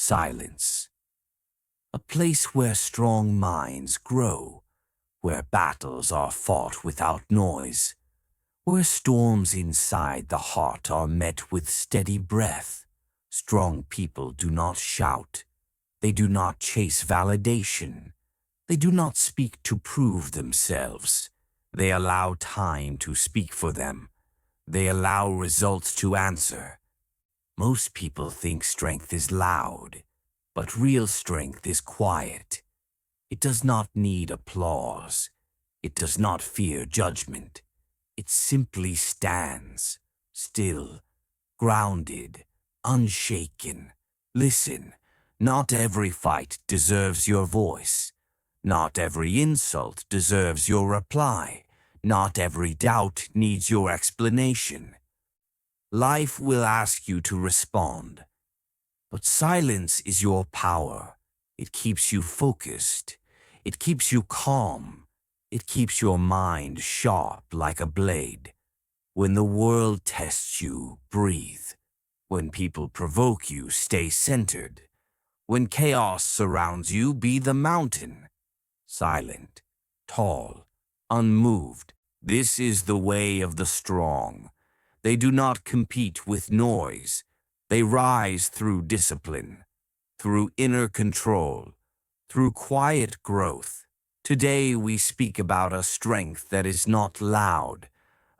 silence. A place where strong minds grow, where battles are fought without noise, where storms inside the heart are met with steady breath. Strong people do not shout. They do not chase validation. They do not speak to prove themselves. They allow time to speak for them. They allow results to answer. Most people think strength is loud, but real strength is quiet. It does not need applause. It does not fear judgment. It simply stands, still, grounded, unshaken. Listen, not every fight deserves your voice. Not every insult deserves your reply. Not every doubt needs your explanation. Life will ask you to respond, but silence is your power. It keeps you focused. It keeps you calm. It keeps your mind sharp like a blade. When the world tests you, breathe. When people provoke you, stay centered. When chaos surrounds you, be the mountain. Silent, tall, unmoved. This is the way of the strong. They do not compete with noise. They rise through discipline, through inner control, through quiet growth. Today we speak about a strength that is not loud,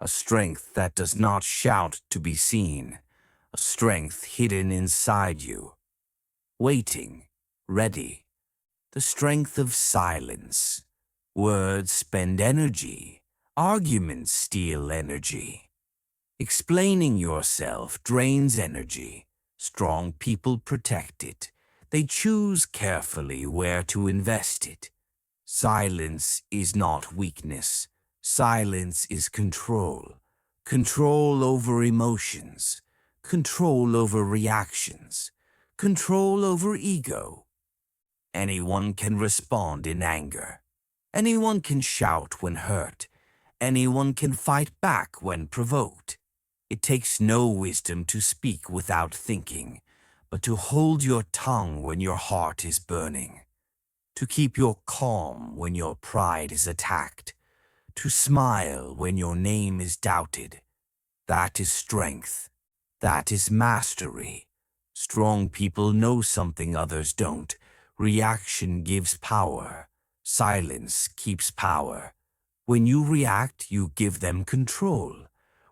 a strength that does not shout to be seen, a strength hidden inside you, waiting, ready. The strength of silence. Words spend energy. Arguments steal energy. Explaining yourself drains energy. Strong people protect it. They choose carefully where to invest it. Silence is not weakness. Silence is control. Control over emotions. Control over reactions. Control over ego. Anyone can respond in anger. Anyone can shout when hurt. Anyone can fight back when provoked. It takes no wisdom to speak without thinking, but to hold your tongue when your heart is burning. To keep your calm when your pride is attacked. To smile when your name is doubted. That is strength. That is mastery. Strong people know something others don't. Reaction gives power. Silence keeps power. When you react, you give them control.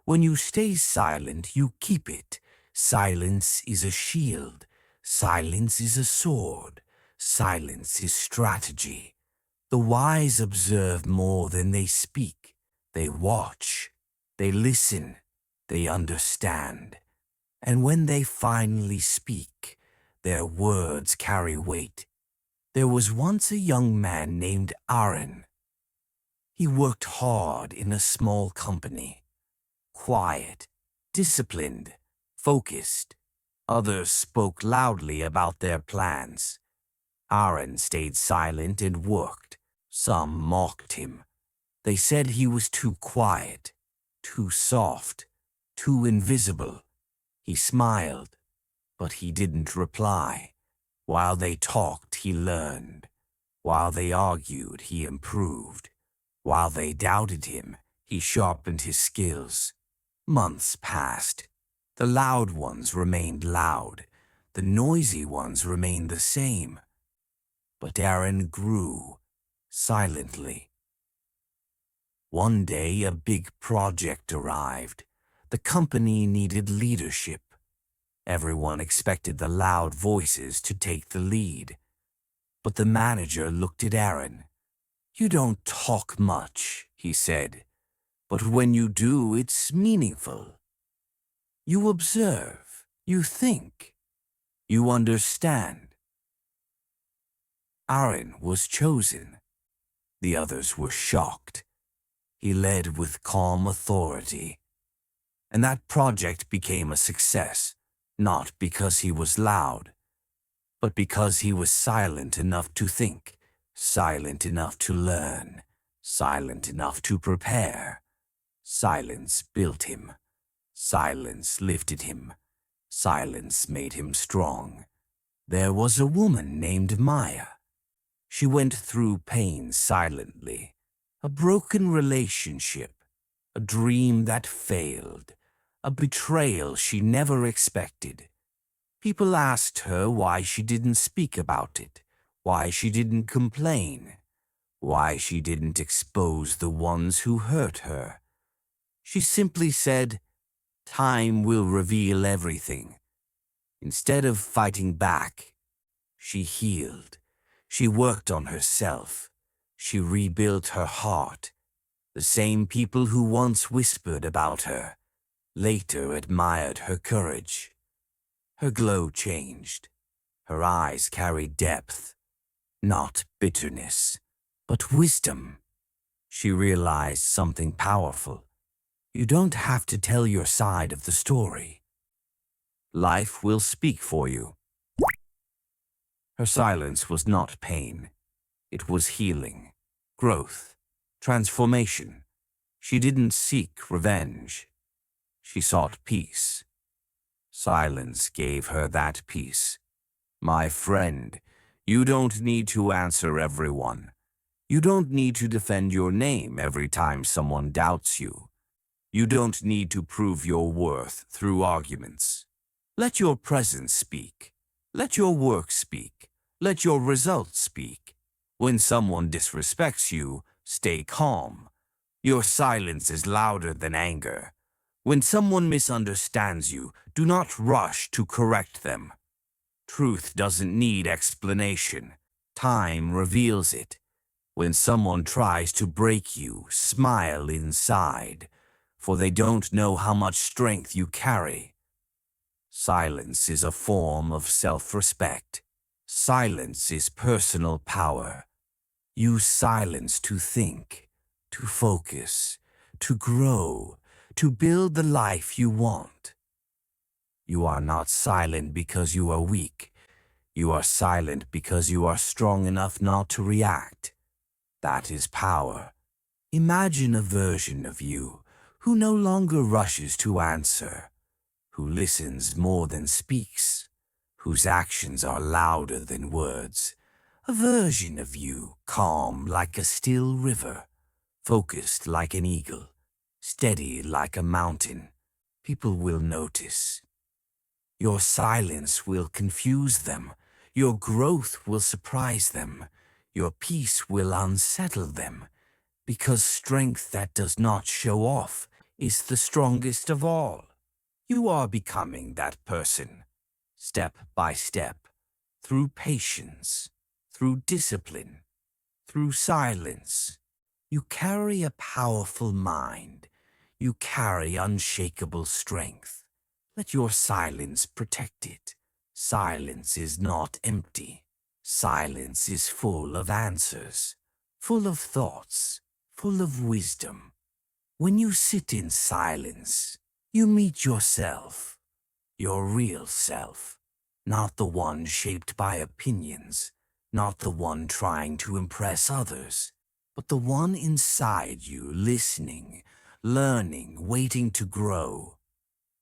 When you stay silent, you keep it. Silence is a shield. Silence is a sword. Silence is strategy. The wise observe more than they speak. They watch. They listen. They understand. And when they finally speak, their words carry weight. There was once a young man named Aaron. He worked hard in a small company. Quiet, disciplined, focused. Others spoke loudly about their plans. Aaron stayed silent and worked. Some mocked him. They said he was too quiet, too soft, too invisible. He smiled, but he didn't reply. While they talked, he learned. While they argued, he improved. While they doubted him, he sharpened his skills. Months passed. The loud ones remained loud. The noisy ones remained the same. But Aaron grew, silently. One day, a big project arrived. The company needed leadership. Everyone expected the loud voices to take the lead. But the manager looked at Aaron. "You don't talk much," he said, "but when you do, it's meaningful. You observe, you think, you understand." Aaron was chosen. The others were shocked. He led with calm authority. And that project became a success, not because he was loud, but because he was silent enough to think, silent enough to learn, silent enough to prepare. Silence built him. Silence lifted him. Silence made him strong. There was a woman named Maya. She went through pain silently. A broken relationship, a dream that failed, a betrayal she never expected. People asked her why she didn't speak about it, why she didn't complain, why she didn't expose the ones who hurt her. She simply said, "Time will reveal everything." Instead of fighting back, she healed. She worked on herself. She rebuilt her heart. The same people who once whispered about her later admired her courage. Her glow changed. Her eyes carried depth, not bitterness, but wisdom. She realized something powerful. You don't have to tell your side of the story. Life will speak for you. Her silence was not pain. It was healing, growth, transformation. She didn't seek revenge. She sought peace. Silence gave her that peace. My friend, you don't need to answer everyone. You don't need to defend your name every time someone doubts you. You don't need to prove your worth through arguments. Let your presence speak. Let your work speak. Let your results speak. When someone disrespects you, stay calm. Your silence is louder than anger. When someone misunderstands you, do not rush to correct them. Truth doesn't need explanation. Time reveals it. When someone tries to break you, smile inside, for they don't know how much strength you carry. Silence is a form of self-respect. Silence is personal power. Use silence to think, to focus, to grow, to build the life you want. You are not silent because you are weak. You are silent because you are strong enough not to react. That is power. Imagine a version of you who no longer rushes to answer, who listens more than speaks, whose actions are louder than words. A version of you calm like a still river, focused like an eagle, steady like a mountain. People will notice. Your silence will confuse them. Your growth will surprise them. Your peace will unsettle them. Because strength that does not show off is the strongest of all. You are becoming that person, step by step, through patience, through discipline, through silence. You carry a powerful mind. You carry unshakable strength. Let your silence protect it. Silence is not empty. Silence is full of answers, full of thoughts, full of wisdom. When you sit in silence, you meet yourself, your real self, not the one shaped by opinions, not the one trying to impress others, but the one inside you listening, learning, waiting to grow.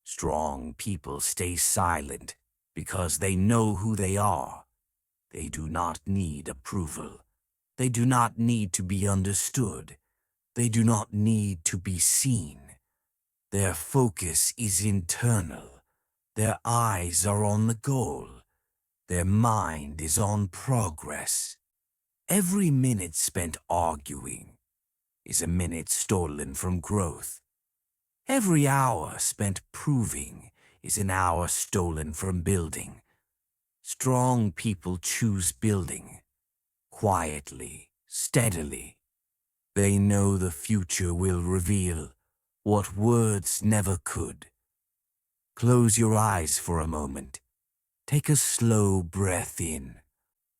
Strong people stay silent because they know who they are. They do not need approval. They do not need to be understood. They do not need to be seen. Their focus is internal. Their eyes are on the goal. Their mind is on progress. Every minute spent arguing is a minute stolen from growth. Every hour spent proving is an hour stolen from building. Strong people choose building, quietly, steadily. They know the future will reveal what words never could. Close your eyes for a moment. Take a slow breath in.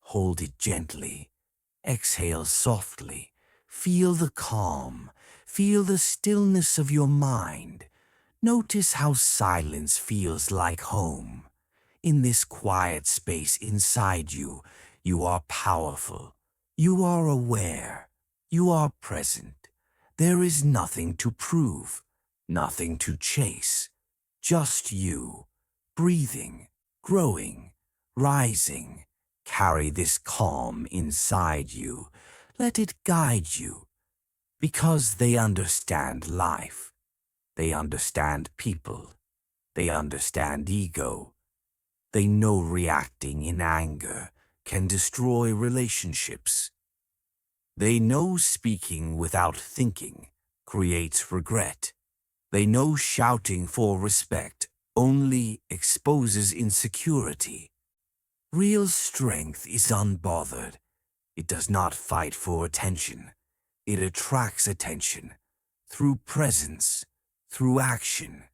Hold it gently. Exhale softly. Feel the calm. Feel the stillness of your mind. Notice how silence feels like home. In this quiet space inside you, you are powerful. You are aware. You are present. There is nothing to prove, nothing to chase. Just you, breathing, growing, rising. Carry this calm inside you. Let it guide you, because they understand life. They understand people. They understand ego. They know reacting in anger can destroy relationships. They know speaking without thinking creates regret. They know shouting for respect only exposes insecurity. Real strength is unbothered. It does not fight for attention. It attracts attention through presence, through action,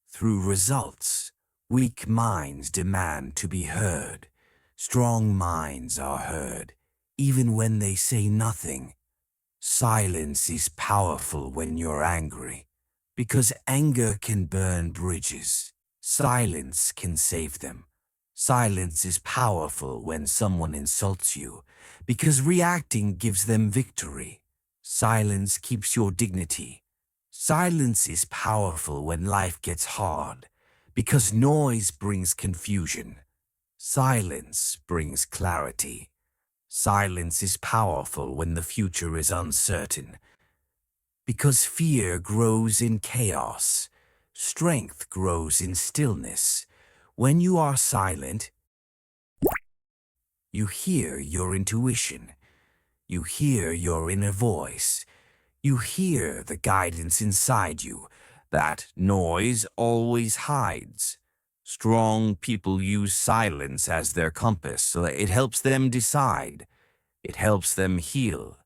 through results. Weak minds demand to be heard. Strong minds are heard, even when they say nothing. Silence is powerful when you're angry, because anger can burn bridges. Silence can save them. Silence is powerful when someone insults you, because reacting gives them victory. Silence keeps your dignity. Silence is powerful when life gets hard, because noise brings confusion. Silence brings clarity. Silence is powerful when the future is uncertain, because fear grows in chaos. Strength grows in stillness. When you are silent, you hear your intuition. You hear your inner voice. You hear the guidance inside you. That noise always hides. Strong people use silence as their compass, so it helps them decide. It helps them heal.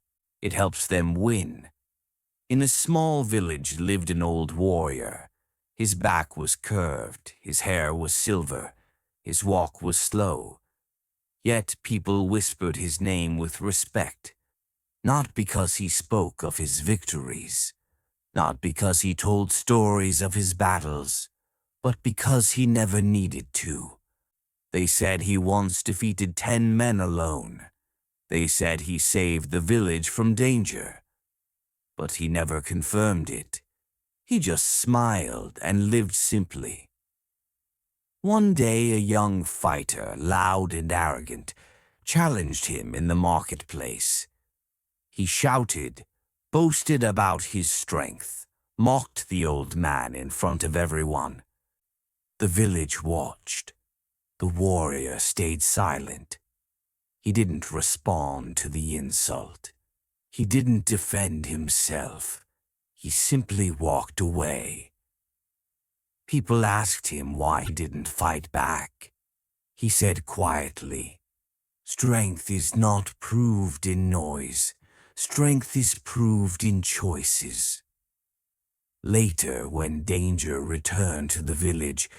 It helps them win. In a small village lived an old warrior. His back was curved, his hair was silver, his walk was slow. Yet people whispered his name with respect, not because he spoke of his victories, not because he told stories of his battles, but because he never needed to. They said he once defeated 10 men alone. They said he saved the village from danger. But he never confirmed it. He just smiled and lived simply. One day a young fighter, loud and arrogant, challenged him in the marketplace. He shouted, boasted about his strength, mocked the old man in front of everyone. The village watched. The warrior stayed silent. He didn't respond to the insult. He didn't defend himself. He simply walked away. People asked him why he didn't fight back. He said quietly, "Strength is not proved in noise. Strength is proved in choices." Later, when danger returned to the village,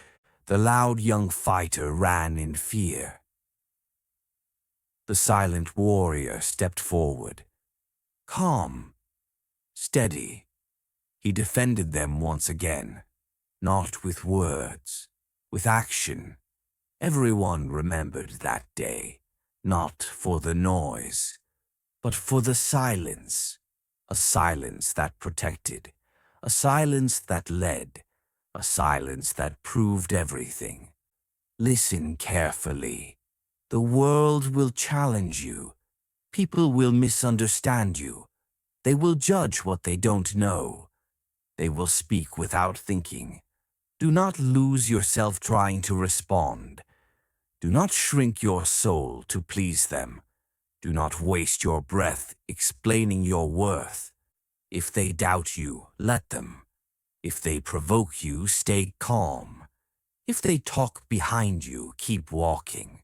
the loud young fighter ran in fear. The silent warrior stepped forward. Calm, steady, he defended them once again, not with words, with action. Everyone remembered that day, not for the noise, but for the silence, a silence that protected, a silence that led, a silence that proved everything. Listen carefully. The world will challenge you. People will misunderstand you. They will judge what they don't know. They will speak without thinking. Do not lose yourself trying to respond. Do not shrink your soul to please them. Do not waste your breath explaining your worth. If they doubt you, let them. If they provoke you, stay calm. If they talk behind you, keep walking.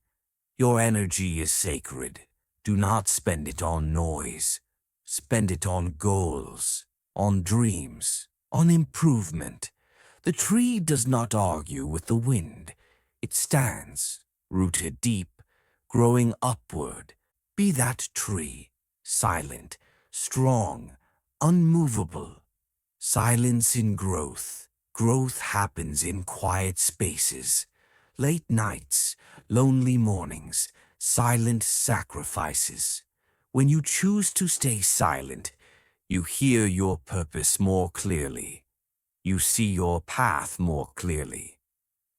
Your energy is sacred. Do not spend it on noise. Spend it on goals, on dreams, on improvement. The tree does not argue with the wind. It stands, rooted deep, growing upward. Be that tree, silent, strong, unmovable. Silence in growth. Growth happens in quiet spaces. Late nights, lonely mornings, silent sacrifices. When you choose to stay silent, you hear your purpose more clearly. You see your path more clearly.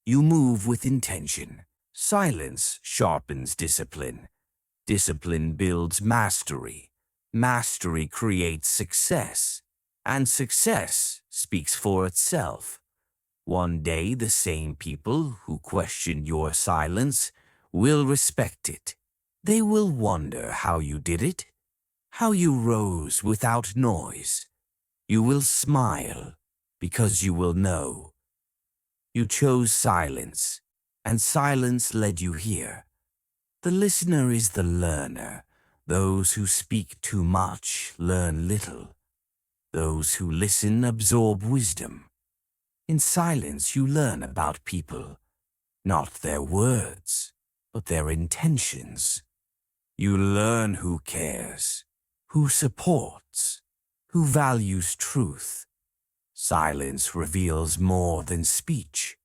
You move with intention. Silence sharpens discipline. Discipline builds mastery. Mastery creates success. And success speaks for itself. One day the same people who question your silence will respect it. They will wonder how you did it, how you rose without noise. You will smile because you will know. You chose silence, and silence led you here. The listener is the learner. Those who speak too much learn little. Those who listen absorb wisdom. In silence you learn about people, not their words, but their intentions. You learn who cares, who supports, who values truth. Silence reveals more than speech.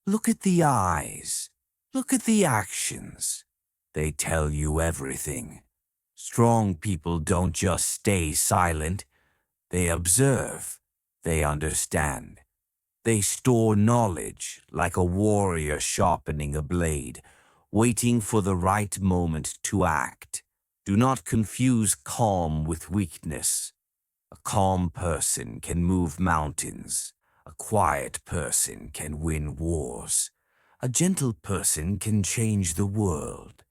Look at the eyes. Look at the actions. They tell you everything. Strong people don't just stay silent. They observe. They understand. They store knowledge like a warrior sharpening a blade, waiting for the right moment to act. Do not confuse calm with weakness. A calm person can move mountains. A quiet person can win wars. A gentle person can change the world.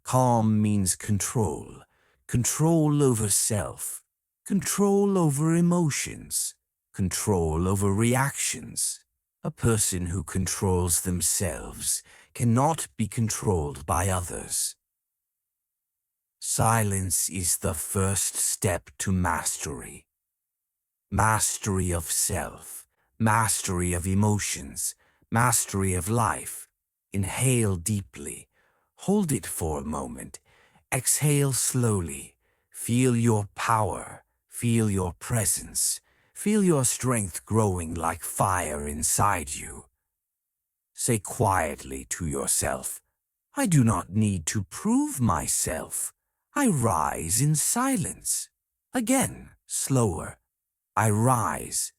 Calm means control. Control over self. Control over emotions. Control over reactions. A person who controls themselves cannot be controlled by others. Silence is the first step to mastery. Mastery of self, mastery of emotions, mastery of life. Inhale deeply. Hold it for a moment. Exhale slowly. Feel your power. Feel your presence. Feel your strength growing like fire inside you. Say quietly to yourself, I do not need to prove myself. I rise in silence. Again, slower. I rise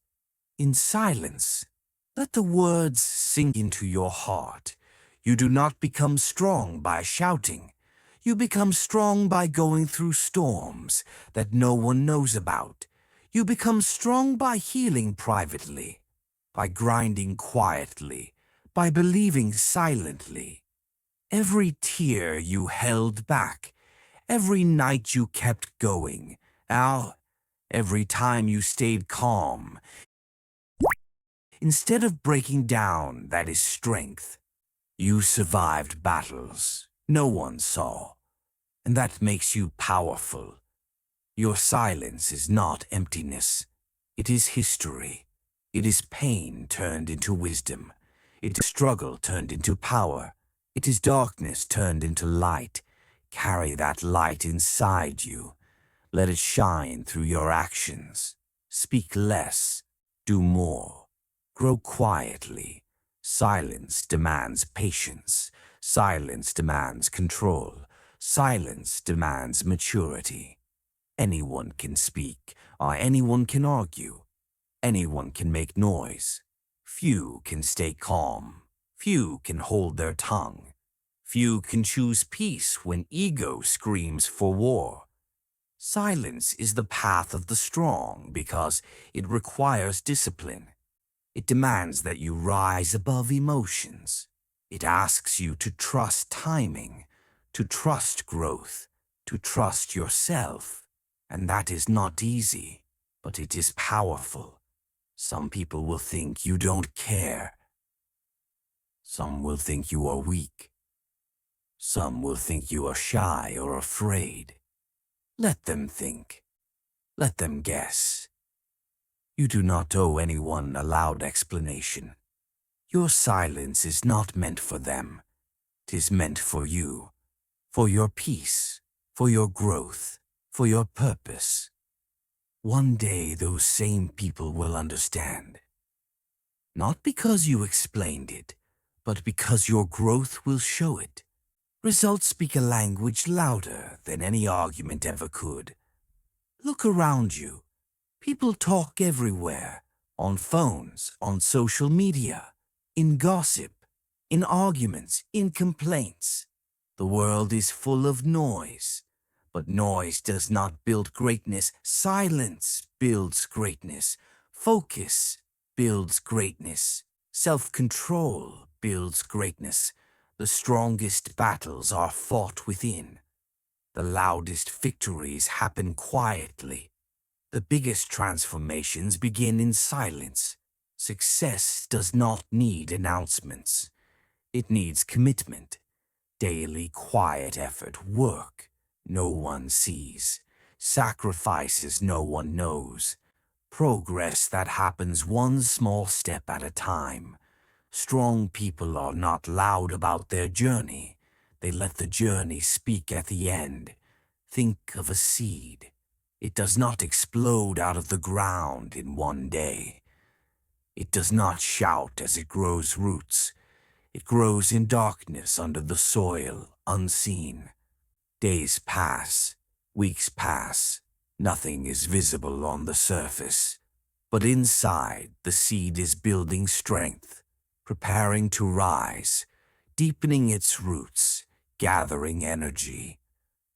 in silence. Let the words sink into your heart. You do not become strong by shouting. You become strong by going through storms that no one knows about. You become strong by healing privately, by grinding quietly, by believing silently. Every tear you held back, every night you kept going, every time you stayed calm. Instead of breaking down, that is strength. You survived battles no one saw, and that makes you powerful. Your silence is not emptiness. It is history. It is pain turned into wisdom. It is struggle turned into power. It is darkness turned into light. Carry that light inside you. Let it shine through your actions. Speak less. Do more. Grow quietly. Silence demands patience. Silence demands control. Silence demands maturity. Anyone can speak, or anyone can argue. Anyone can make noise. Few can stay calm. Few can hold their tongue. Few can choose peace when ego screams for war. Silence is the path of the strong because it requires discipline. It demands that you rise above emotions. It asks you to trust timing, to trust growth, to trust yourself. And that is not easy, but it is powerful. Some people will think you don't care. Some will think you are weak. Some will think you are shy or afraid. Let them think. Let them guess. You do not owe anyone a loud explanation. Your silence is not meant for them. It is meant for you, for your peace, for your growth, for your purpose. One day those same people will understand. Not because you explained it, but because your growth will show it. Results speak a language louder than any argument ever could. Look around you. People talk everywhere, on phones, on social media, in gossip. in arguments, in complaints. The world is full of noise, but noise does not build greatness. Silence builds greatness. Focus builds greatness. Self-control builds greatness. The strongest battles are fought within. The loudest victories happen quietly. The biggest transformations begin in silence. Success does not need announcements. It needs commitment, daily quiet effort, work no one sees, sacrifices no one knows, progress that happens one small step at a time. Strong people are not loud about their journey. They let the journey speak at the end. Think of a seed. It does not explode out of the ground in one day. It does not shout as it grows roots. It grows in darkness under the soil, unseen. Days pass, weeks pass. Nothing is visible on the surface. But inside, the seed is building strength, preparing to rise, deepening its roots, gathering energy.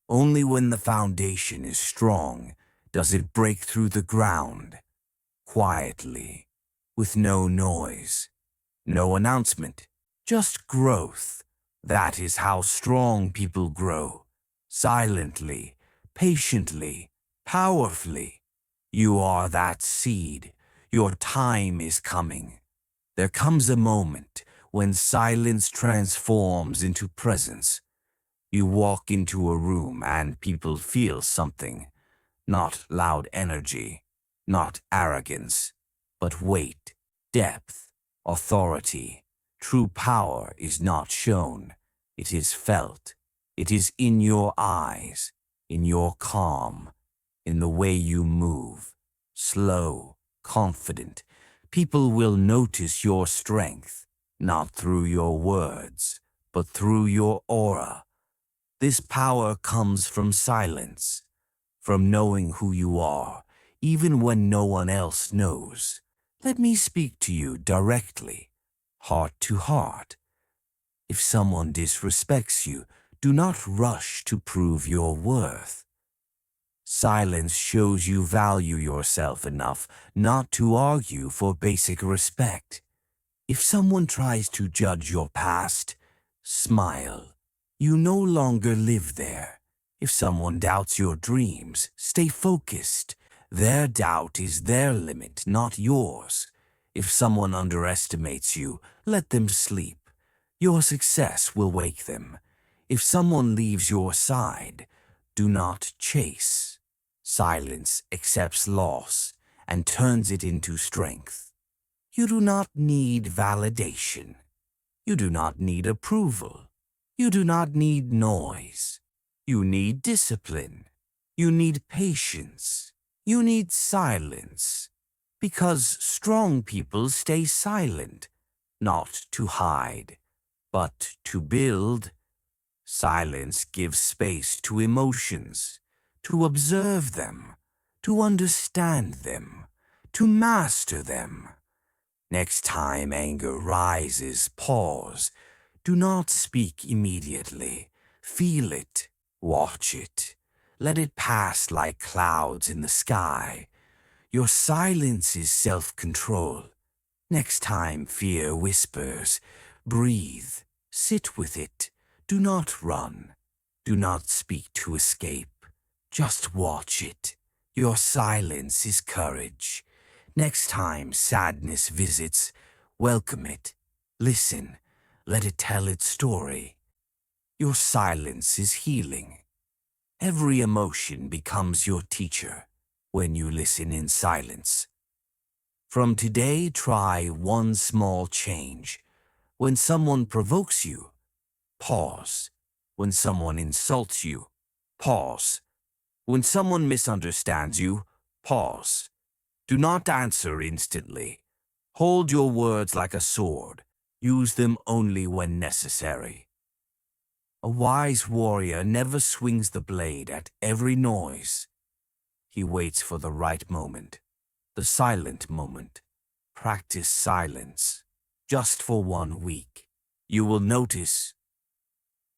Only when the foundation is strong does it break through the ground, quietly, with no noise, no announcement, just growth. That is how strong people grow. Silently, patiently, powerfully. You are that seed. Your time is coming. There comes a moment when silence transforms into presence. You walk into a room and people feel something. Not loud energy, not arrogance, but weight, depth, authority. True power is not shown. It is felt. It is in your eyes, in your calm, in the way you move. Slow, confident. People will notice your strength, not through your words, but through your aura. This power comes from silence, from knowing who you are, even when no one else knows. Let me speak to you directly, heart to heart. If someone disrespects you, do not rush to prove your worth. Silence shows you value yourself enough not to argue for basic respect. If someone tries to judge your past, smile. You no longer live there. If someone doubts your dreams, stay focused. Their doubt is their limit, not yours. If someone underestimates you, let them sleep. Your success will wake them. If someone leaves your side, do not chase. Silence accepts loss and turns it into strength. You do not need validation. You do not need approval. You do not need noise. You need discipline. You need patience. You need silence. Because strong people stay silent, not to hide, but to build. Silence gives space to emotions, to observe them, to understand them, to master them. Next time anger rises, pause. Do not speak immediately. Feel it. Watch it. Let it pass like clouds in the sky. Your silence is self-control. Next time fear whispers, breathe. Sit with it. Do not run. Do not speak to escape. Just watch it. Your silence is courage. Next time sadness visits, welcome it. Listen. Let it tell its story. Your silence is healing. Every emotion becomes your teacher when you listen in silence. From today, try one small change. When someone provokes you, pause. When someone insults you, pause. When someone misunderstands you, pause. Do not answer instantly. Hold your words like a sword. Use them only when necessary. A wise warrior never swings the blade at every noise. He waits for the right moment, the silent moment. Practice silence, just for 1 week. You will notice.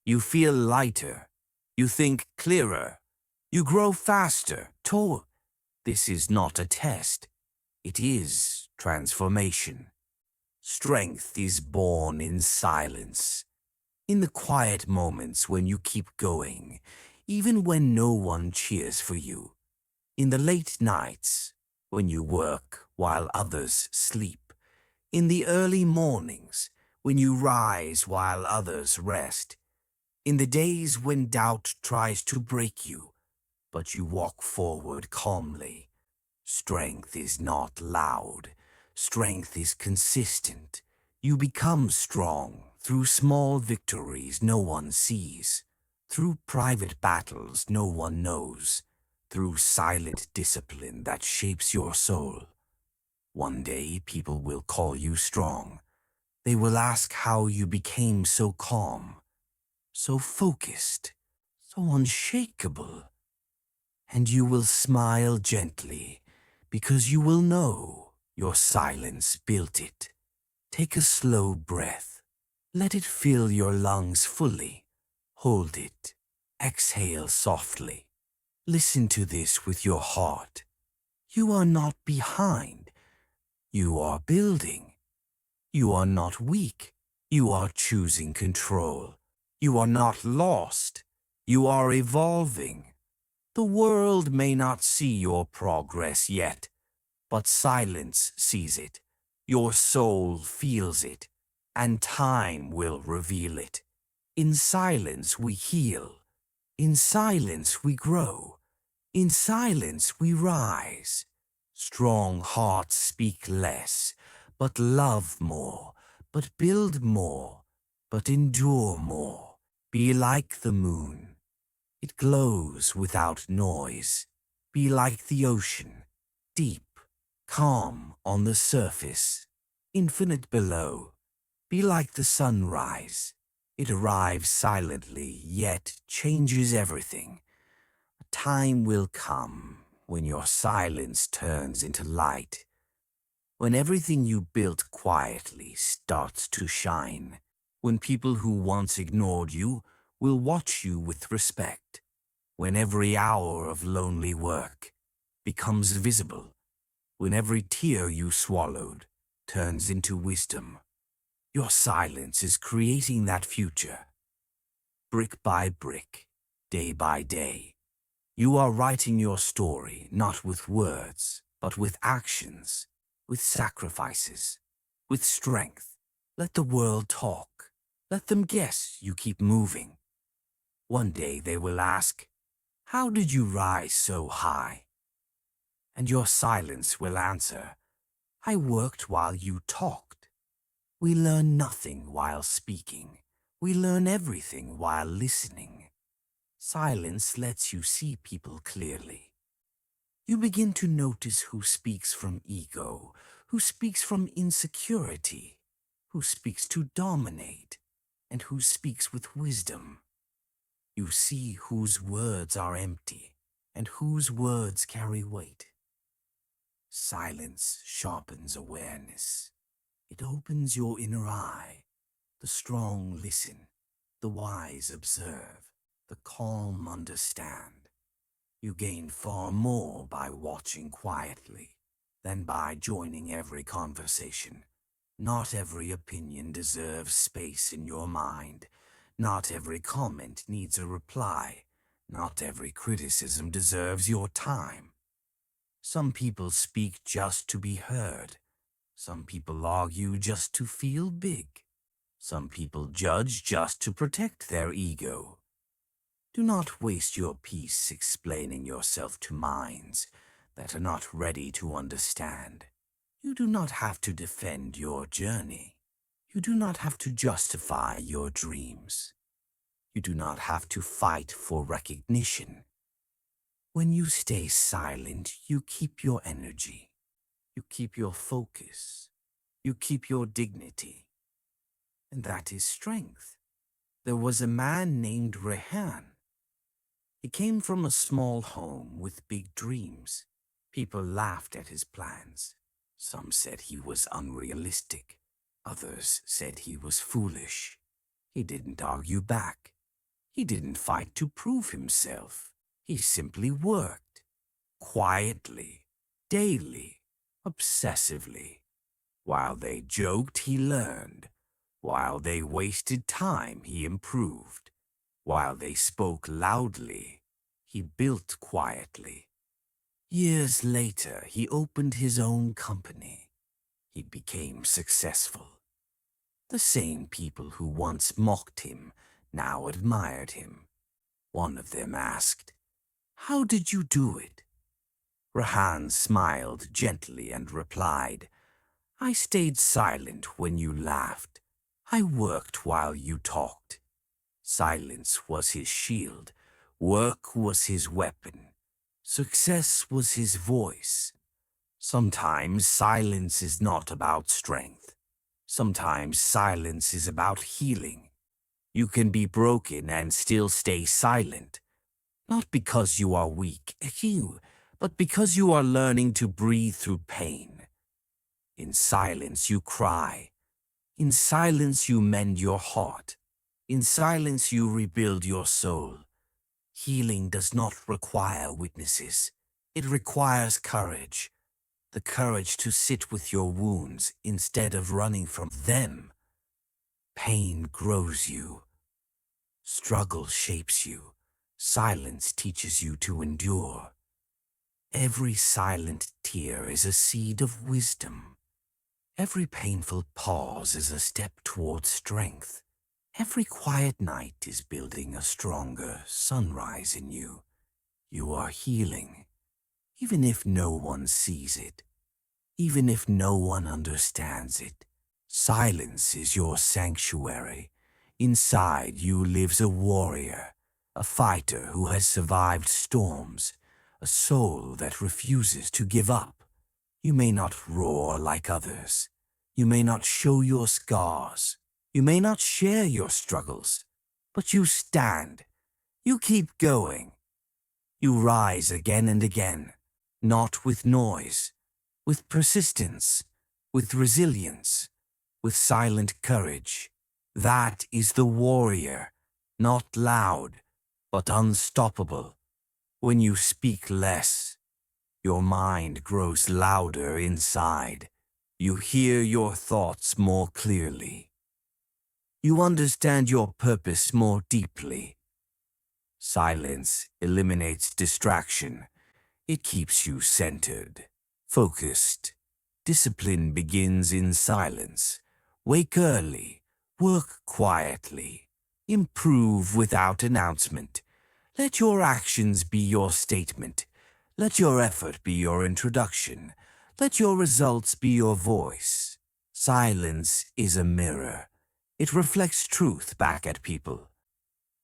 You feel lighter. You think clearer. You grow faster, tall. This is not a test. It is transformation. Strength is born in silence. In the quiet moments when you keep going, even when no one cheers for you. In the late nights when you work while others sleep. In the early mornings when you rise while others rest. In the days when doubt tries to break you, but you walk forward calmly. Strength is not loud. Strength is consistent. You become strong through small victories no one sees, through private battles no one knows, through silent discipline that shapes your soul. One day people will call you strong. They will ask how you became so calm, so focused, so unshakable. And you will smile gently, because you will know your silence built it. Take a slow breath. Let it fill your lungs fully. Hold it. Exhale softly. Listen to this with your heart. You are not behind. You are building. You are not weak. You are choosing control. You are not lost. You are evolving. The world may not see your progress yet, but silence sees it. Your soul feels it, and time will reveal it. In silence we heal. In silence we grow. In silence we rise. Strong hearts speak less, but love more, but build more, but endure more. Be like the moon. It glows without noise. Be like the ocean, deep, calm on the surface, infinite below. Be like the sunrise. It arrives silently, yet changes everything. A time will come when your silence turns into light, when everything you built quietly starts to shine, when people who once ignored you will watch you with respect, when every hour of lonely work becomes visible, when every tear you swallowed turns into wisdom. Your silence is creating that future, brick by brick, day by day. You are writing your story not with words, but with actions, with sacrifices, with strength. Let the world talk. Let them guess you keep moving. One day they will ask, how did you rise so high? And your silence will answer, I worked while you talked. We learn nothing while speaking. We learn everything while listening. Silence lets you see people clearly. You begin to notice who speaks from ego, who speaks from insecurity, who speaks to dominate, and who speaks with wisdom. You see whose words are empty and whose words carry weight. Silence sharpens awareness. It opens your inner eye. The strong listen, the wise observe, the calm understand. You gain far more by watching quietly than by joining every conversation. Not every opinion deserves space in your mind. Not every comment needs a reply. Not every criticism deserves your time. Some people speak just to be heard. Some people argue just to feel big. Some people judge just to protect their ego. Do not waste your peace explaining yourself to minds that are not ready to understand. You do not have to defend your journey. You do not have to justify your dreams. You do not have to fight for recognition. When you stay silent, you keep your energy. You keep your focus. You keep your dignity. And that is strength. There was a man named Rehan. He came from a small home with big dreams. People laughed at his plans. Some said he was unrealistic. Others said he was foolish. He didn't argue back. He didn't fight to prove himself. He simply worked, quietly, daily, obsessively. While they joked, he learned. While they wasted time, he improved. While they spoke loudly, he built quietly. Years later, he opened his own company. He became successful. The same people who once mocked him now admired him. One of them asked, "How did you do it?" Rahan smiled gently and replied, "I stayed silent when you laughed. I worked while you talked." Silence was his shield. Work was his weapon. Success was his voice. Sometimes silence is not about strength. Sometimes silence is about healing. You can be broken and still stay silent. Not because you are weak, but because you are learning to breathe through pain. In silence you cry. In silence you mend your heart. In silence you rebuild your soul. Healing does not require witnesses. It requires courage. The courage to sit with your wounds instead of running from them. Pain grows you. Struggle shapes you. Silence teaches you to endure. Every silent tear is a seed of wisdom. Every painful pause is a step toward strength. Every quiet night is building a stronger sunrise in you. You are healing, even if no one sees it, even if no one understands it. Silence is your sanctuary. Inside you lives a warrior, a fighter who has survived storms, a soul that refuses to give up. You may not roar like others. You may not show your scars. You may not share your struggles. But you stand. You keep going. You rise again and again, not with noise, with persistence, with resilience, with silent courage. That is the warrior, not loud, but unstoppable. When you speak less, your mind grows louder inside. You hear your thoughts more clearly. You understand your purpose more deeply. Silence eliminates distraction. It keeps you centered, focused. Discipline begins in silence. Wake early, work quietly, improve without announcement. Let your actions be your statement. Let your effort be your introduction. Let your results be your voice. Silence is a mirror. It reflects truth back at people.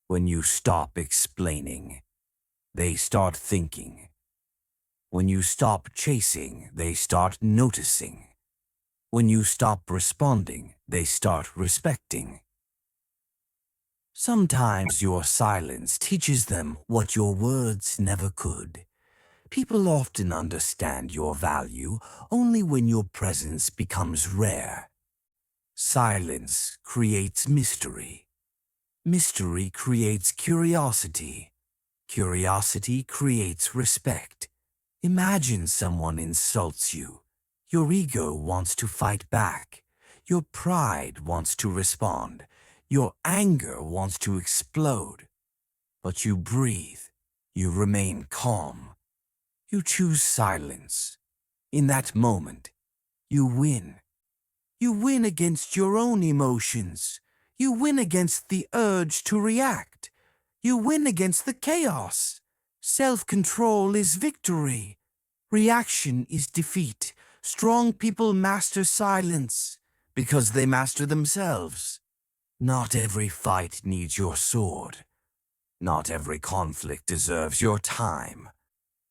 When you stop explaining, they start thinking. When you stop chasing, they start noticing. When you stop responding, they start respecting. Sometimes your silence teaches them what your words never could. People often understand your value only when your presence becomes rare. Silence creates mystery. Mystery creates curiosity. Curiosity creates respect. Imagine someone insults you. Your ego wants to fight back. Your pride wants to respond. Your anger wants to explode. But you breathe. You remain calm. You choose silence. In that moment, you win. You win against your own emotions. You win against the urge to react. You win against the chaos. Self-control is victory. Reaction is defeat. Strong people master silence because they master themselves. Not every fight needs your sword. Not every conflict deserves your time.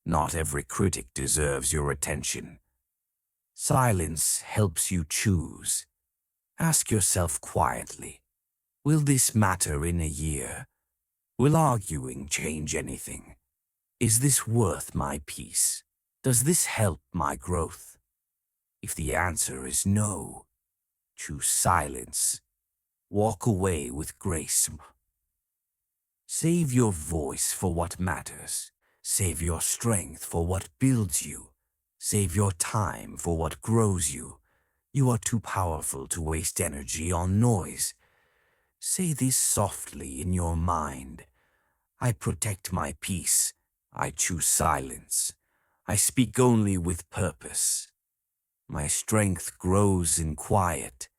Not every critic deserves your attention. Silence helps you choose. Ask yourself quietly, will this matter in a year? Will arguing change anything? Is this worth my peace? Does this help my growth? If the answer is no, choose silence. Walk away with grace. Save your voice for what matters. Save your strength for what builds you. Save your time for what grows you. You are too powerful to waste energy on noise. Say this softly in your mind. I protect my peace. I choose silence. I speak only with purpose. My strength grows in quiet.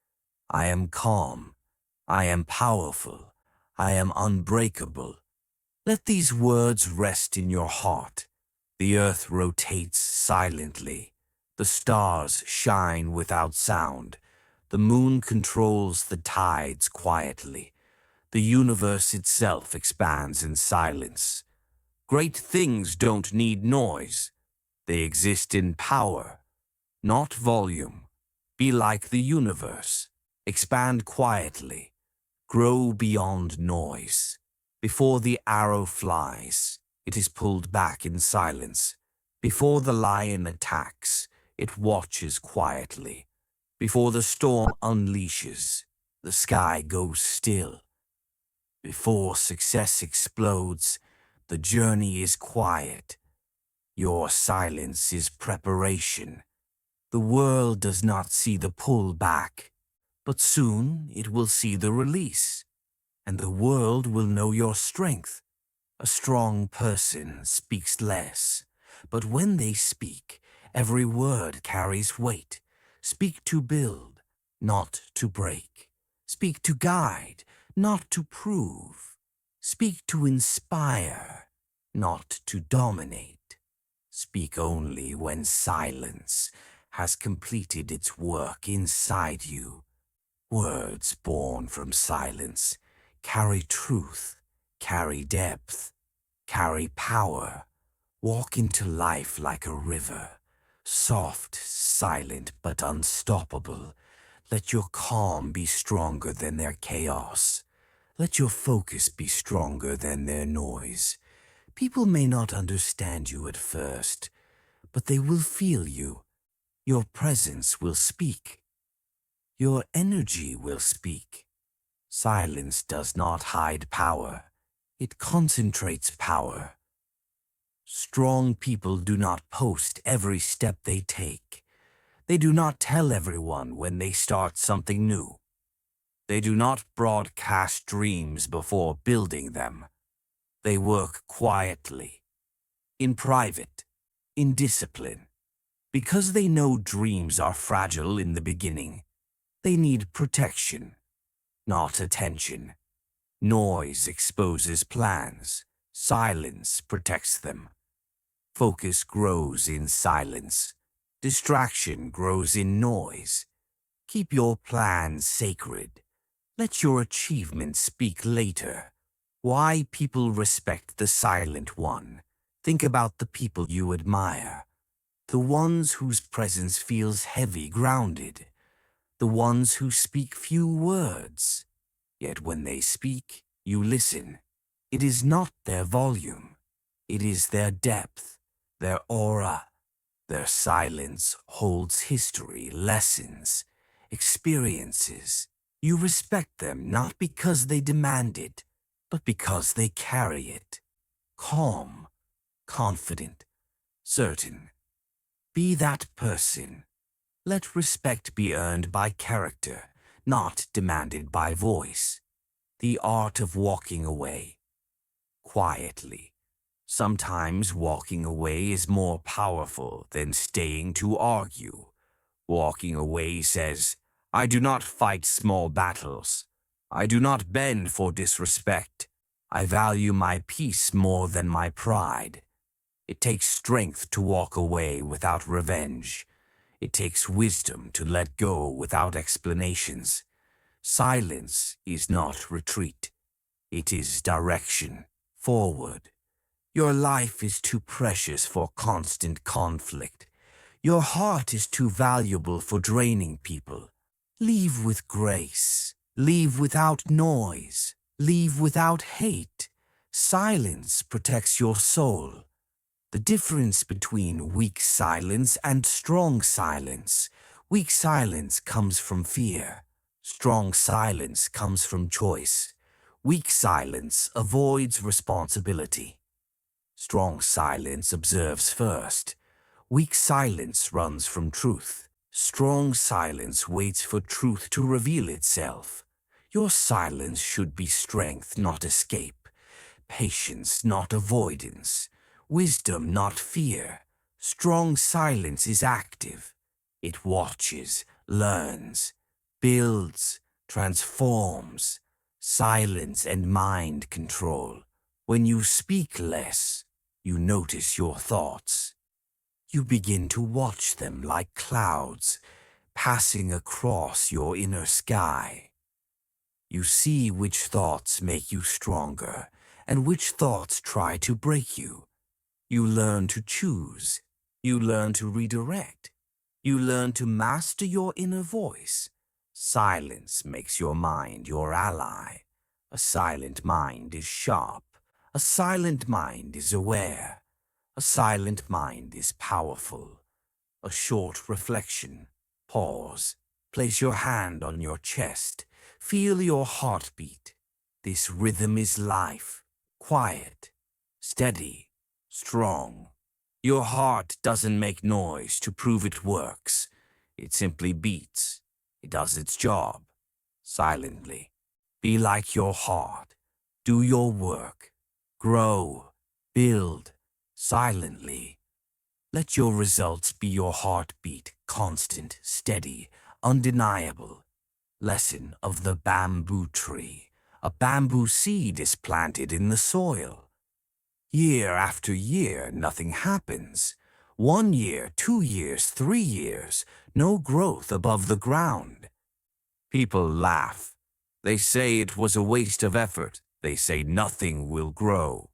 I am calm. I am powerful. I am unbreakable. Let these words rest in your heart. The earth rotates silently. The stars shine without sound. The moon controls the tides quietly. The universe itself expands in silence. Great things don't need noise. They exist in power, not volume. Be like the universe. Expand quietly. Grow beyond noise. Before the arrow flies, it is pulled back in silence. Before the lion attacks, it watches quietly. Before the storm unleashes, the sky goes still. Before success explodes, the journey is quiet. Your silence is preparation. The world does not see the pull back, but soon it will see the release, and the world will know your strength. A strong person speaks less, but when they speak, every word carries weight. Speak to build, not to break. Speak to guide, not to prove. Speak to inspire, not to dominate. Speak only when silence has completed its work inside you. Words born from silence carry truth, carry depth, carry power. Walk into life like a river, soft, silent, but unstoppable. Let your calm be stronger than their chaos. Let your focus be stronger than their noise. People may not understand you at first, but they will feel you. Your presence will speak. Your energy will speak. Silence does not hide power. It concentrates power. Strong people do not post every step they take. They do not tell everyone when they start something new. They do not broadcast dreams before building them. They work quietly, in private, in discipline. Because they know dreams are fragile in the beginning, they need protection, not attention. Noise exposes plans. Silence protects them. Focus grows in silence. Distraction grows in noise. Keep your plans sacred. Let your achievements speak later. Why people respect the silent one. Think about the people you admire. The ones whose presence feels heavy, grounded. The ones who speak few words. Yet when they speak, you listen. It is not their volume. It is their depth, their aura. Their silence holds history, lessons, experiences. You respect them not because they demand it, but because they carry it. Calm, confident, certain. Be that person. Let respect be earned by character, not demanded by voice. The art of walking away. Quietly. Sometimes walking away is more powerful than staying to argue. Walking away says, I do not fight small battles. I do not bend for disrespect. I value my peace more than my pride. It takes strength to walk away without revenge. It takes wisdom to let go without explanations. Silence is not retreat. It is direction, forward. Your life is too precious for constant conflict. Your heart is too valuable for draining people. Leave with grace. Leave without noise. Leave without hate. Silence protects your soul. The difference between weak silence and strong silence. Weak silence comes from fear. Strong silence comes from choice. Weak silence avoids responsibility. Strong silence observes first. Weak silence runs from truth. Strong silence waits for truth to reveal itself. Your silence should be strength, not escape. Patience, not avoidance. Wisdom, not fear. Strong silence is active. It watches, learns, builds, transforms. Silence and mind control. When you speak less, you notice your thoughts. You begin to watch them like clouds passing across your inner sky. You see which thoughts make you stronger and which thoughts try to break you. You learn to choose. You learn to redirect. You learn to master your inner voice. Silence makes your mind your ally. A silent mind is sharp. A silent mind is aware. A silent mind is powerful. A short reflection. Pause. Place your hand on your chest. Feel your heartbeat. This rhythm is life. Quiet. Steady. Strong. Your heart doesn't make noise to prove it works. It simply beats. It does its job. Silently. Be like your heart. Do your work. Grow. Build. Silently. Let your results be your heartbeat, constant, steady, undeniable. Lesson of the bamboo tree. A bamboo seed is planted in the soil. Year after year, nothing happens. 1 year, 2 years, 3 years, no growth above the ground. People laugh. They say it was a waste of effort. They say nothing will grow.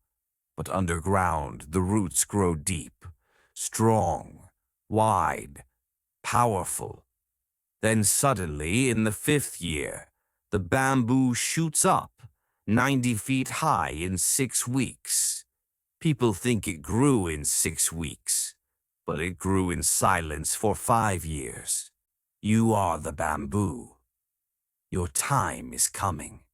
But underground, the roots grow deep, strong, wide, powerful. Then suddenly, in the 5th year, the bamboo shoots up, 90 feet high in 6 weeks. People think it grew in 6 weeks, but it grew in silence for 5 years. You are the bamboo. Your time is coming.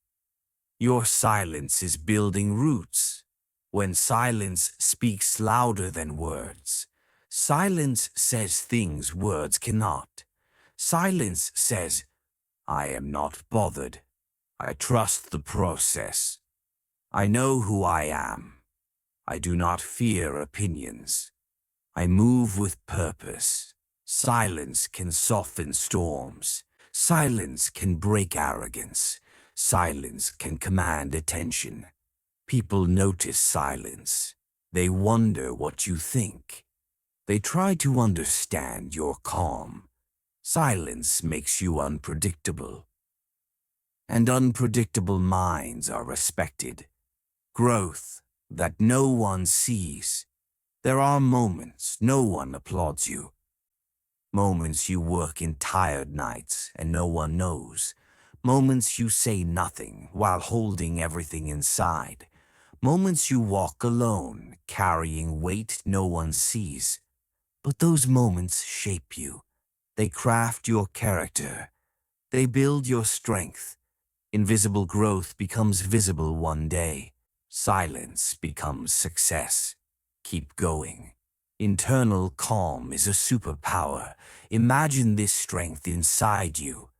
Your silence is building roots. When silence speaks louder than words, silence says things words cannot. Silence says, I am not bothered. I trust the process. I know who I am. I do not fear opinions. I move with purpose. Silence can soften storms. Silence can break arrogance. Silence can command attention. People notice silence. They wonder what you think. They try to understand your calm. Silence makes you unpredictable. And unpredictable minds are respected. Growth that no one sees. There are moments no one applauds you. Moments you work in tired nights and no one knows. Moments you say nothing while holding everything inside. Moments you walk alone, carrying weight no one sees. But those moments shape you. They craft your character. They build your strength. Invisible growth becomes visible one day. Silence becomes success. Keep going. Internal calm is a superpower. Imagine this strength inside you.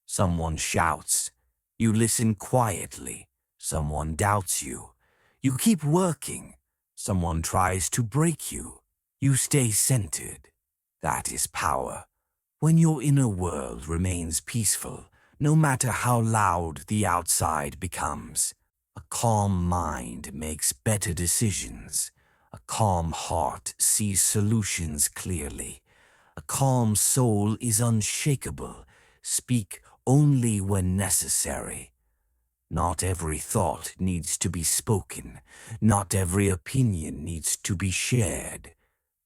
Someone shouts. You listen quietly. Someone doubts you. You keep working. Someone tries to break you. You stay centered. That is power. When your inner world remains peaceful, no matter how loud the outside becomes, a calm mind makes better decisions. A calm heart sees solutions clearly. A calm soul is unshakable. Speak only when necessary. Not every thought needs to be spoken. Not every opinion needs to be shared.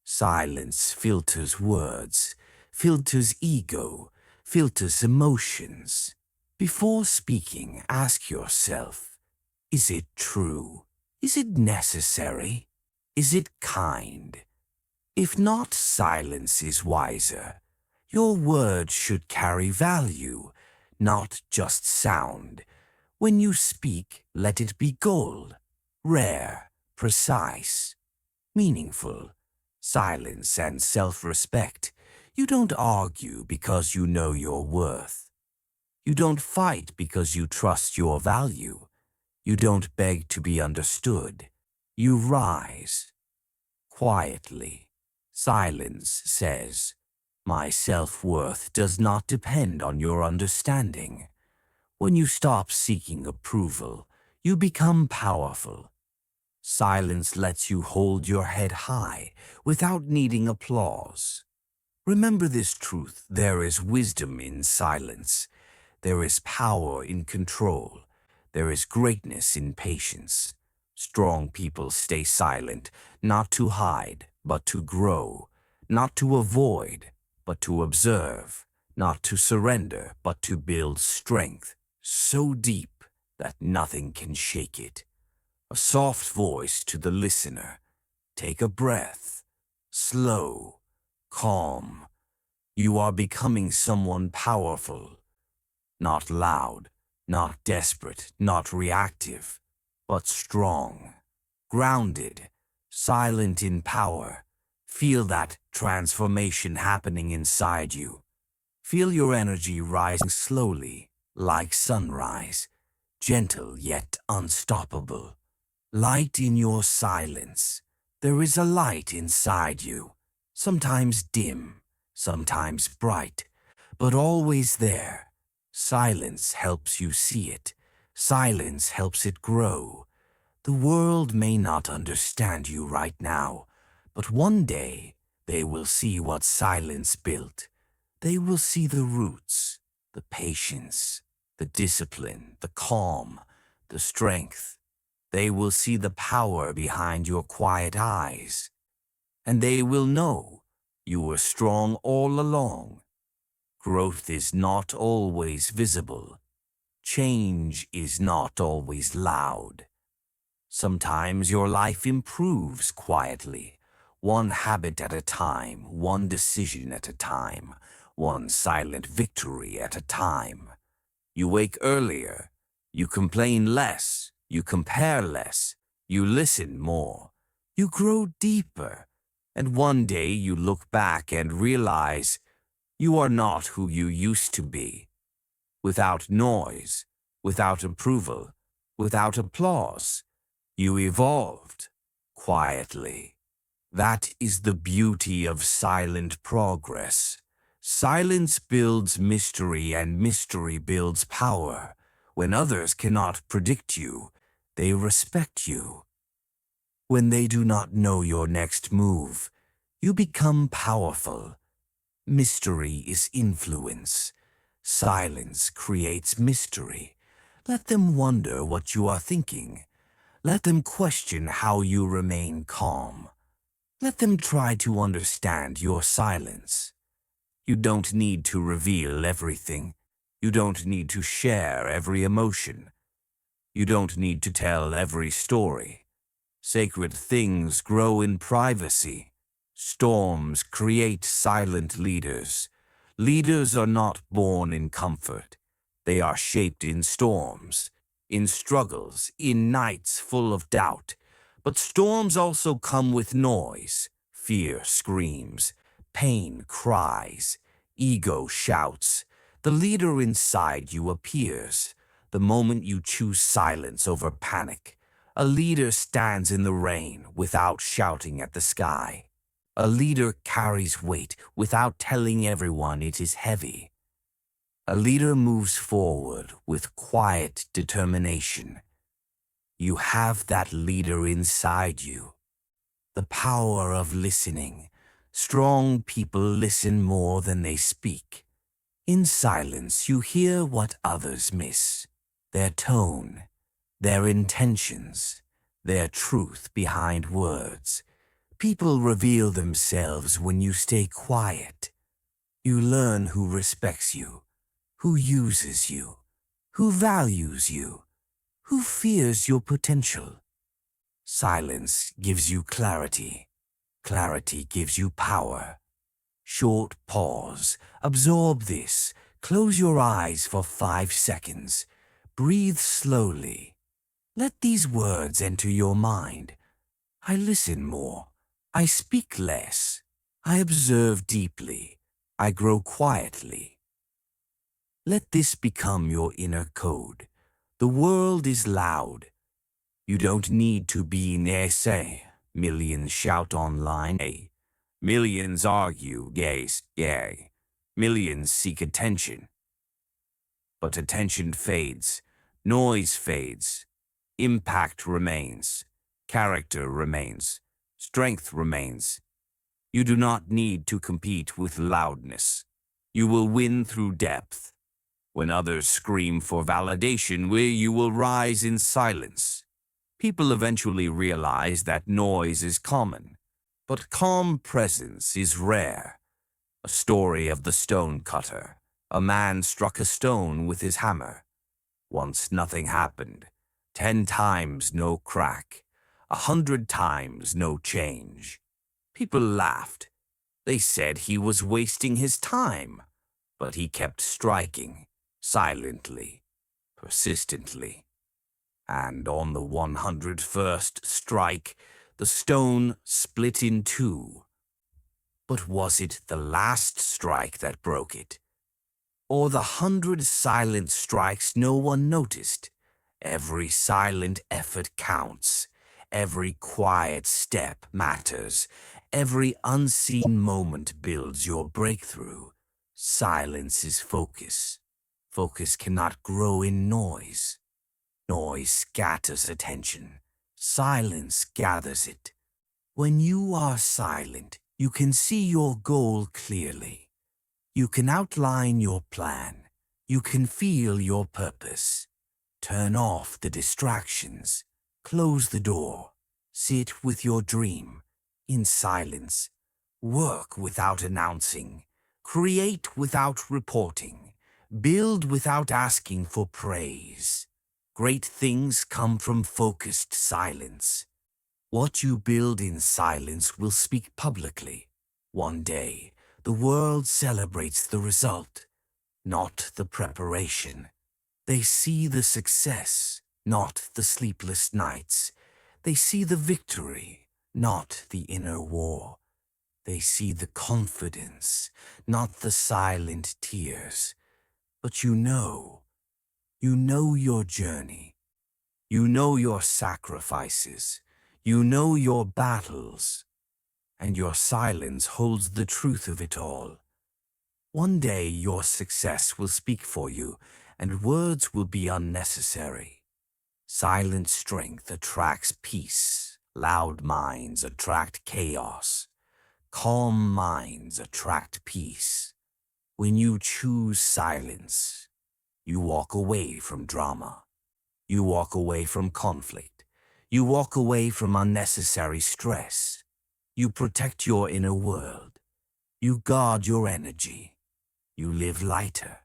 Silence filters words, filters ego, filters emotions. Before speaking, ask yourself, is it true? Is it necessary? Is it kind? If not, silence is wiser. Your words should carry value, not just sound. When you speak, let it be gold, rare, precise, meaningful. Silence and self-respect. You don't argue because you know your worth. You don't fight because you trust your value. You don't beg to be understood. You rise quietly. Silence says, "My self-worth does not depend on your understanding." When you stop seeking approval, you become powerful. Silence lets you hold your head high without needing applause. Remember this truth: there is wisdom in silence. There is power in control. There is greatness in patience. Strong people stay silent, not to hide, but to grow, not to avoid, but to observe, not to surrender, but to build strength so deep that nothing can shake it. A soft voice to the listener. Take a breath. Slow, calm. You are becoming someone powerful. Not loud, not desperate, not reactive, but strong, grounded, silent in power. Feel that transformation happening inside you. Feel your energy rising slowly, like sunrise, gentle yet unstoppable. Light in your silence. There is a light inside you, sometimes dim, sometimes bright, but always there. Silence helps you see it. Silence helps it grow. The world may not understand you right now, but one day they will see what silence built. They will see the roots, the patience, the discipline, the calm, the strength. They will see the power behind your quiet eyes. And they will know you were strong all along. Growth is not always visible. Change is not always loud. Sometimes your life improves quietly, one habit at a time, one decision at a time, one silent victory at a time. You wake earlier, you complain less, you compare less, you listen more, you grow deeper, and one day you look back and realize you are not who you used to be. Without noise, without approval, without applause, you evolved quietly. That is the beauty of silent progress. Silence builds mystery, and mystery builds power. When others cannot predict you, they respect you. When they do not know your next move, you become powerful. Mystery is influence. Silence creates mystery. Let them wonder what you are thinking. Let them question how you remain calm. Let them try to understand your silence. You don't need to reveal everything. You don't need to share every emotion. You don't need to tell every story. Sacred things grow in privacy. Storms create silent leaders. Leaders are not born in comfort. They are shaped in storms, in struggles, in nights full of doubt. But storms also come with noise. Fear screams, pain cries, ego shouts. The leader inside you appears the moment you choose silence over panic. A leader stands in the rain without shouting at the sky. A leader carries weight without telling everyone it is heavy. A leader moves forward with quiet determination. You have that leader inside you. The power of listening. Strong people listen more than they speak. In silence, you hear what others miss. Their tone, their intentions, their truth behind words. People reveal themselves when you stay quiet. You learn who respects you, who uses you, who values you, who fears your potential. Silence gives you clarity. Clarity gives you power. Short pause. Absorb this. Close your eyes for 5 seconds. Breathe slowly. Let these words enter your mind. I listen more. I speak less. I observe deeply. I grow quietly. Let this become your inner code. The world is loud. You don't need to be an essay. Millions shout online. Millions argue. Yes, yay. Millions seek attention. But attention fades. Noise fades. Impact remains. Character remains. Strength remains. You do not need to compete with loudness. You will win through depth. When others scream for validation, you will rise in silence. People eventually realize that noise is common, but calm presence is rare. A story of the stone cutter. A man struck a stone with his hammer. Once nothing happened. 10 times no crack. 100 times no change. People laughed. They said he was wasting his time, but he kept striking, silently, persistently. And on the 101st strike, the stone split in two. But was it the last strike that broke it? Or the 100 silent strikes no one noticed? Every silent effort counts. Every quiet step matters. Every unseen moment builds your breakthrough. Silence is focus. Focus cannot grow in noise. Noise scatters attention. Silence gathers it. When you are silent, you can see your goal clearly. You can outline your plan. You can feel your purpose. Turn off the distractions. Close the door. Sit with your dream. In silence. Work without announcing. Create without reporting. Build without asking for praise. Great things come from focused silence. What you build in silence will speak publicly. One day, the world celebrates the result, not the preparation. They see the success, not the sleepless nights. They see the victory, not the inner war. They see the confidence, not the silent tears. But you know your journey. You know your sacrifices. You know your battles. And your silence holds the truth of it all. One day your success will speak for you, and words will be unnecessary. Silent strength attracts peace. Loud minds attract chaos. Calm minds attract peace. When you choose silence, you walk away from drama. You walk away from conflict. You walk away from unnecessary stress. You protect your inner world. You guard your energy. You live lighter.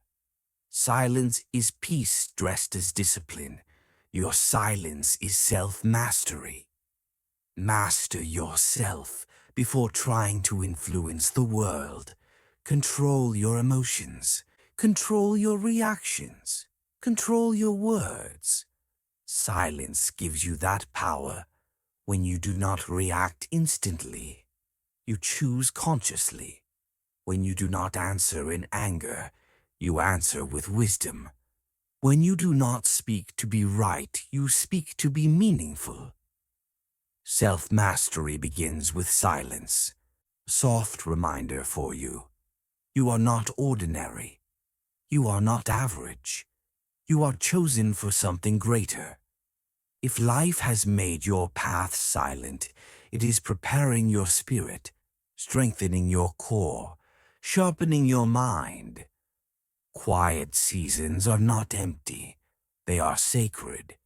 Silence is peace dressed as discipline. Your silence is self-mastery. Master yourself before trying to influence the world. Control your emotions. Control your reactions. Control your words. Silence gives you that power. When you do not react instantly, you choose consciously. When you do not answer in anger, you answer with wisdom. When you do not speak to be right, you speak to be meaningful. Self-mastery begins with silence. A soft reminder for you. You are not ordinary. You are not average. You are chosen for something greater. If life has made your path silent, it is preparing your spirit, strengthening your core, sharpening your mind. Quiet seasons are not empty. They are sacred.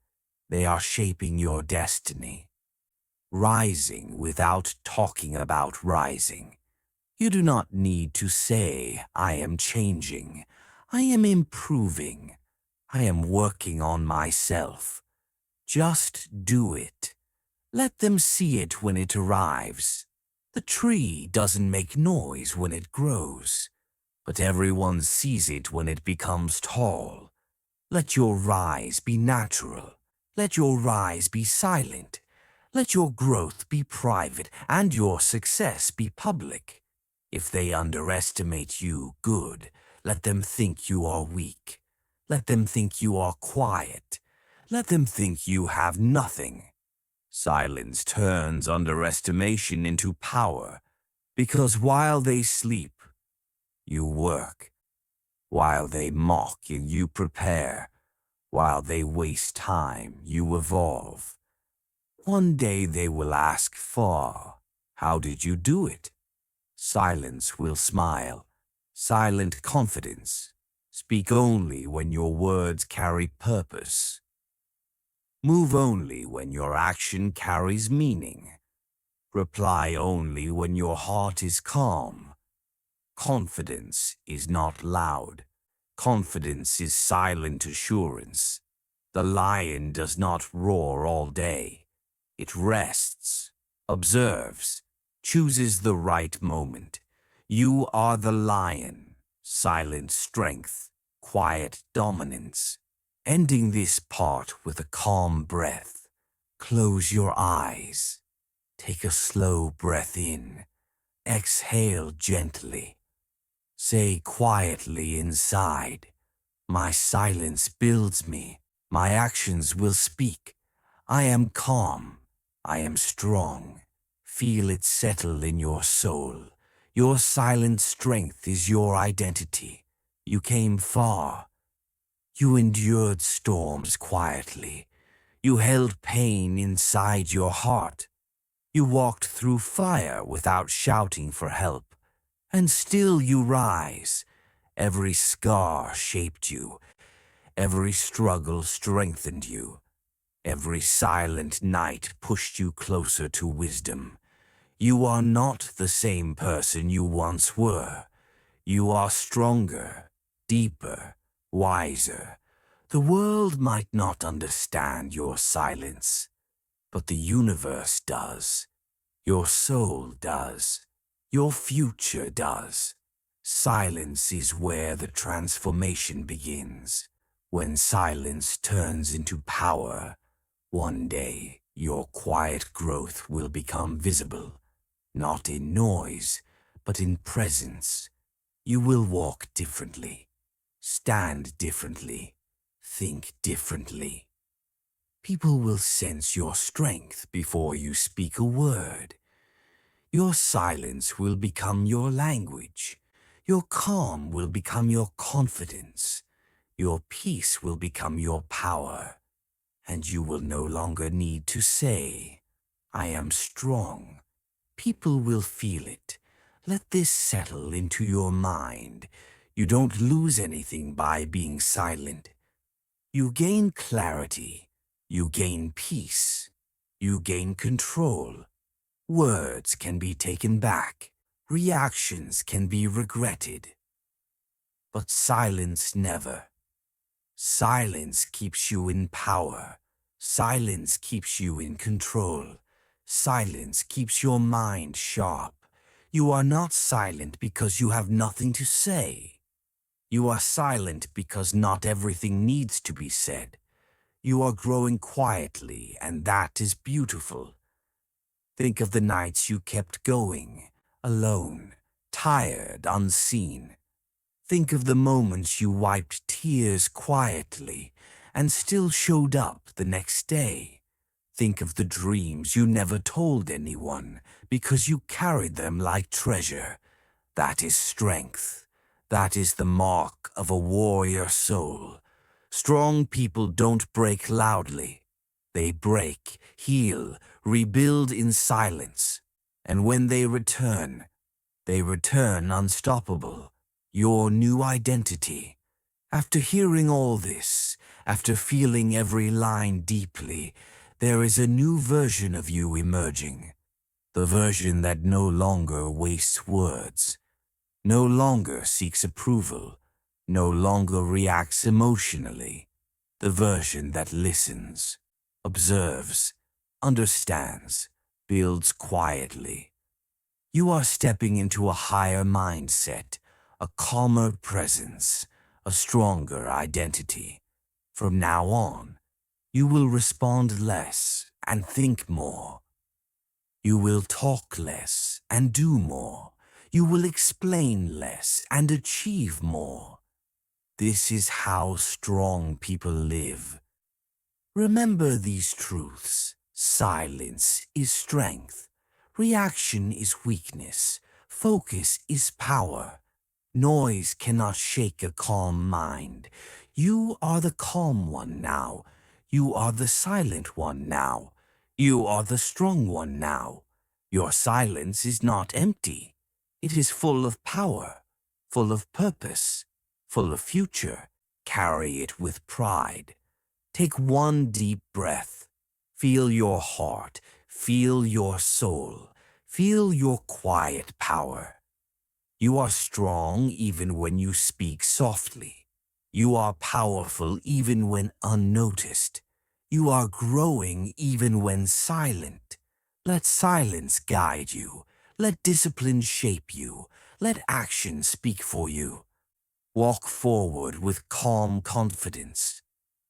They are shaping your destiny. Rising without talking about rising. You do not need to say, I am changing. I am improving. I am working on myself. Just do it. Let them see it when it arrives. The tree doesn't make noise when it grows. but everyone sees it when it becomes tall. Let your rise be natural. Let your rise be silent. Let your growth be private and your success be public. If they underestimate you, good. Let them think you are weak. Let them think you are quiet. Let them think you have nothing. Silence turns underestimation into power, because while they sleep, you work. While they mock, you prepare. While they waste time, you evolve. One day they will ask for, how did you do it? Silence will smile. Silent confidence. Speak only when your words carry purpose. Move only when your action carries meaning. Reply only when your heart is calm. Confidence is not loud. Confidence is silent assurance. The lion does not roar all day. It rests, observes, chooses the right moment. You are the lion, silent strength, quiet dominance. Ending this part with a calm breath. Close your eyes. Take a slow breath in. Exhale gently. Say quietly inside, my silence builds me. My actions will speak. I am calm. I am strong. Feel it settle in your soul. Your silent strength is your identity. You came far. You endured storms quietly. You held pain inside your heart. You walked through fire without shouting for help. And still you rise. Every scar shaped you. Every struggle strengthened you. Every silent night pushed you closer to wisdom. You are not the same person you once were. You are stronger, deeper, wiser. The world might not understand your silence, but the universe does. Your soul does. Your future does. Silence is where the transformation begins. When silence turns into power, one day your quiet growth will become visible, not in noise, but in presence. You will walk differently, stand differently, think differently. People will sense your strength before you speak a word. Your silence will become your language. Your calm will become your confidence. Your peace will become your power. And you will no longer need to say, I am strong. People will feel it. Let this settle into your mind. You don't lose anything by being silent. You gain clarity. You gain peace. You gain control. Words can be taken back. Reactions can be regretted. But silence never. Silence keeps you in power. Silence keeps you in control. Silence keeps your mind sharp. You are not silent because you have nothing to say. You are silent because not everything needs to be said. You are growing quietly, and that is beautiful. Think of the nights you kept going, alone, tired, unseen. Think of the moments you wiped tears quietly and still showed up the next day. Think of the dreams you never told anyone because you carried them like treasure. That is strength. That is the mark of a warrior soul. Strong people don't break loudly. They break, heal, rebuild in silence. And when they return unstoppable. Your new identity. After hearing all this, after feeling every line deeply, there is a new version of you emerging. The version that no longer wastes words, no longer seeks approval, no longer reacts emotionally. The version that listens, observes, understands, builds quietly. You are stepping into a higher mindset, a calmer presence, a stronger identity. From now on, you will respond less and think more. You will talk less and do more. You will explain less and achieve more. This is how strong people live. Remember these truths. Silence is strength. Reaction is weakness. Focus is power. Noise cannot shake a calm mind. You are the calm one now. You are the silent one now. You are the strong one now. Your silence is not empty. It is full of power, full of purpose, full of future. Carry it with pride. Take one deep breath. Feel your heart. Feel your soul. Feel your quiet power. You are strong even when you speak softly. You are powerful even when unnoticed. You are growing even when silent. Let silence guide you. Let discipline shape you. Let action speak for you. Walk forward with calm confidence,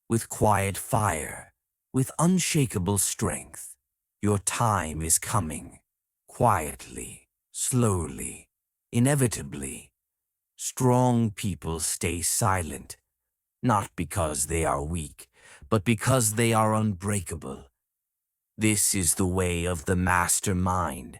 with quiet fire, with unshakable strength. Your time is coming. Quietly, slowly, inevitably. Strong people stay silent, not because they are weak, but because they are unbreakable. This is the way of the mastermind.